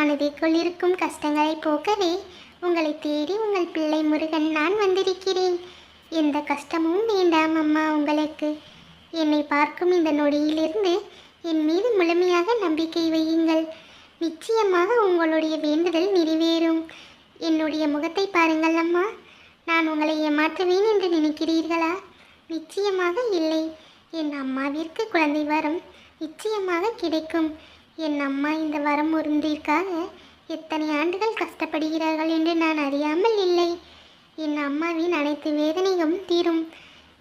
மனதிற்குள் இருக்கும் கஷ்டங்களை போக்கவே உங்களை தேடி உங்கள் பிள்ளை முருகன் நான் வந்திருக்கிறேன். எந்த கஷ்டமும் வேண்டாம் அம்மா உங்களுக்கு. என்னை பார்க்கும் இந்த நொடியிலிருந்து என் மீது முழுமையாக நம்பிக்கை வையுங்கள். நிச்சயமாக உங்களுடைய வேண்டுதல் நிறைவேறும். என்னுடைய முகத்தை பாருங்கள் அம்மா. நான் உங்களை ஏமாற்றுவேன் என்று நினைக்கிறீர்களா? நிச்சயமாக இல்லை. என் அம்மாவிற்கு குழந்தை வரம் நிச்சயமாக கிடைக்கும். என் அம்மா இந்த வரம் ஒன்றிற்காக எத்தனை ஆண்டுகள் கஷ்டப்படுகிறார்கள் என்று நான் அறியாமல் இல்லை. என் அம்மாவின் அனைத்து வேதனையும் தீரும்.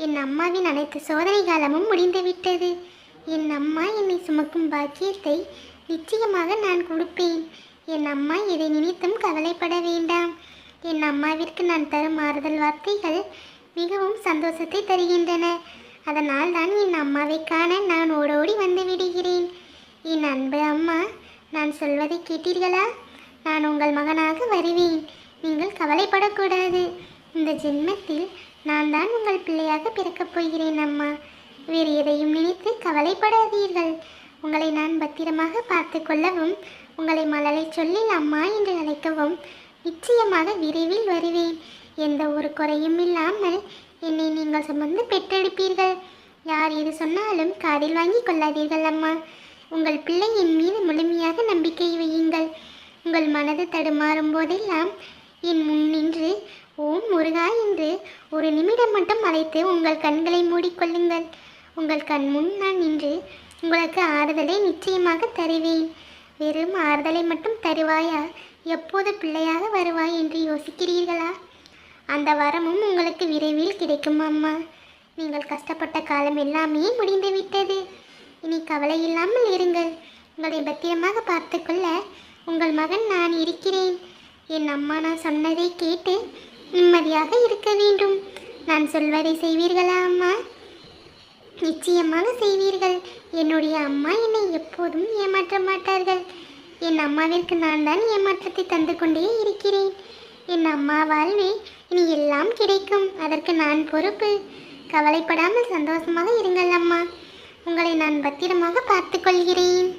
என் அம்மாவின் அனைத்து சோதனை காலமும் முடிந்துவிட்டது. என் அம்மா என்னை சுமக்கும் பாக்கியத்தை நிச்சயமாக நான் கொடுப்பேன். என் அம்மா எதை நினைத்தும் கவலைப்பட வேண்டாம். என் அம்மாவிற்கு நான் தரும் ஆறுதல் வார்த்தைகள் மிகவும் சந்தோஷத்தை தருகின்றன. அதனால் தான் என் அம்மாவை காண நான் ஓடோடி வந்து விடுகிறேன். என் அன்பு அம்மா, நான் சொல்வதை கேட்டீர்களா? நான் உங்கள் மகனாக வருவேன். நீங்கள் கவலைப்படக்கூடாது. இந்த ஜென்மத்தில் நான் தான் உங்கள் பிள்ளையாக பிறக்கப் போகிறேன் அம்மா. வேறு எதையும் நினைத்து கவலைப்படாதீர்கள். உங்களை நான் பத்திரமாக பார்த்து கொள்ளவும், உங்களை மலரை சொல்லி அம்மா என்று அழைக்கவும் நிச்சயமாக விரைவில் வருவேன். எந்த ஒரு குறையும் இல்லாமல் என்னை நீங்கள் சுமந்து பெற்றெடுப்பீர்கள். யார் எது சொன்னாலும் காதில் வாங்கி கொள்ளாதீர்கள் அம்மா. உங்கள் பிள்ளை என் மீது முழுமையாக நம்பிக்கை வையுங்கள். உங்கள் மனது தடுமாறும் போதெல்லாம் என் முன் நின்று ஓம் முருகா என்று ஒரு நிமிடம் மட்டும் அழைத்து உங்கள் கண்களை மூடிக்கொள்ளுங்கள். உங்கள் கண் முன் நான் நின்று உங்களுக்கு ஆறுதலை நிச்சயமாக தருவேன். வெறும் ஆறுதலை மட்டும் தருவாயா, எப்போது பிள்ளையாக வருவாய் என்று யோசிக்கிறீர்களா? அந்த வரமும் உங்களுக்கு விரைவில் கிடைக்கும் அம்மா. நீங்கள் கஷ்டப்பட்ட காலம் எல்லாமே முடிந்துவிட்டது. இனி கவலை இல்லாமல் இருங்கள். உங்களை பத்திரமாக பார்த்து கொள்ள உங்கள் மகன் நான் இருக்கிறேன். என் அம்மா நான் சொன்னதை கேட்டு நிம்மதியாக இருக்க வேண்டும். நான் சொல்வதை செய்வீர்களா அம்மா? நிச்சயமாக செய்வீர்கள். என்னுடைய அம்மா என்னை எப்போதும் ஏமாற்ற மாட்டார்கள். என் அம்மாவிற்கு நான் தான் ஏமாற்றத்தை தந்து கொண்டே இருக்கிறேன். என் அம்மா வாழ்வே இனி எல்லாம் கிடைக்கும். அதற்கு நான் பொறுப்பு. கவலைப்படாமல் சந்தோஷமாக இருங்கள் அம்மா. உங்களை நான் பத்திரமாக பார்த்து கொள்கிறேன்.